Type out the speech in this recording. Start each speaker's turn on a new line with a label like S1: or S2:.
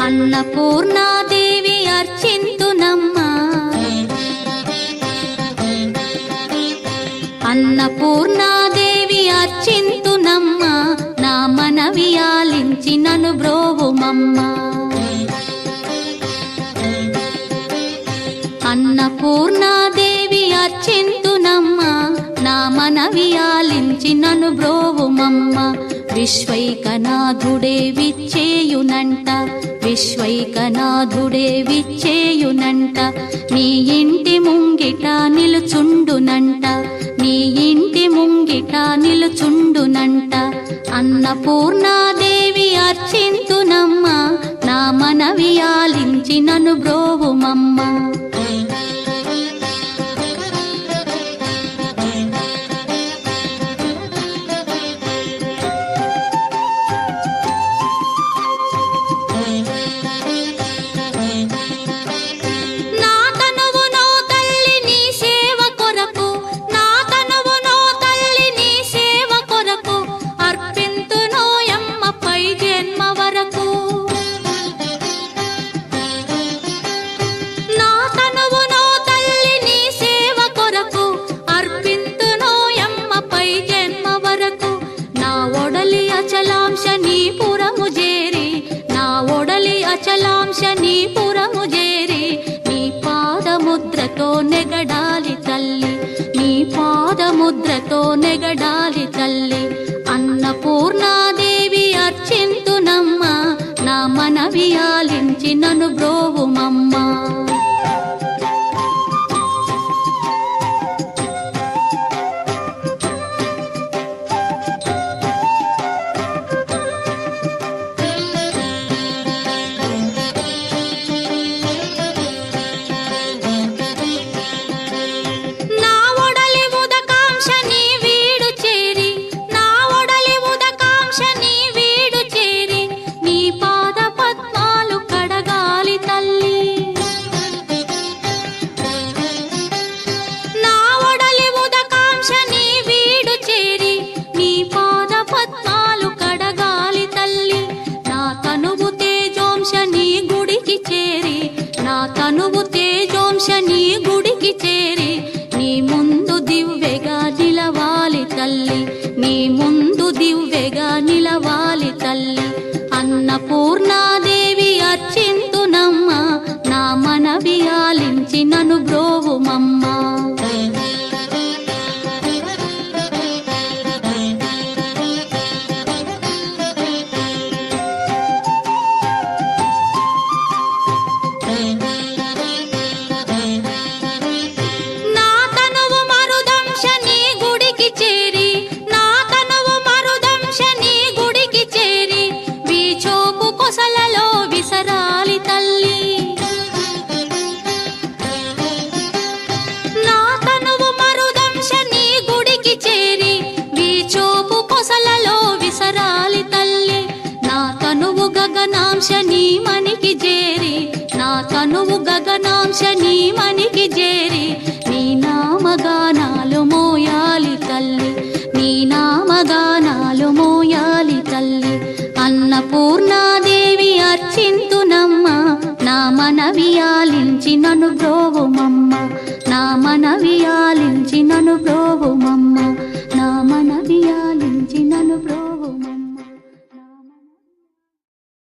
S1: అన్నపూర్ణాదేవి అర్చింతునమ్మా, అన్నపూర్ణాదేవి అర్చింతునమ్మా, నా మనవి ఆలించి నన్ను బ్రోవుమమ్మా. అన్నపూర్ణాదేవి అర్చింతునమ్మా, నా మనవి ఆలించి నన్ను బ్రోవుమమ్మా. విశ్వైకనాథుడే విచ్చేయునంట, విశ్వైకనాథుడే విచ్చేయునంట, నీ ఇంటి ముంగిట నిలుచుండునంట, నీ ఇంటి ముంగిట నిలుచుండునంట. అన్నపూర్ణాదేవి అర్చింతునమ్మా, నా మనవి ఆలించి నన్ను బ్రోవుమమ్మా. అచలాంశనీపురము చేరి నీ పాదముద్రతో నెగడాలి తల్లి, నీ పాదముద్రతో నెగడాలి తల్లి. అన్నపూర్ణాదేవి అర్చింతునమ్మా, నా మనవి ఆలించి నన్ను బ్రోవుమమ్మా. తనువు తేజోంశని గుడికి చేరి నీ ముందు దివ్వెగా నిలవాలి తల్లి, నీ ముందు దివ్వెగా నిలవాలి తల్లి. అన్నపూర్ణాదేవి అర్చింతునమ్మా, నా మనవి ఆలించి నన్ను బ్రోవుమమ్మా. గగనాంశని మనికి చేరి, నా తనువు గగనాంశని మనికి చేరి నీ నామగానాలు మోయాలి తల్లి, నీ నామగానాలు మోయాలి తల్లి. అన్నపూర్ణాదేవి అర్చింతునమ్మా, నా మనవి ఆలించి నన్ను బ్రో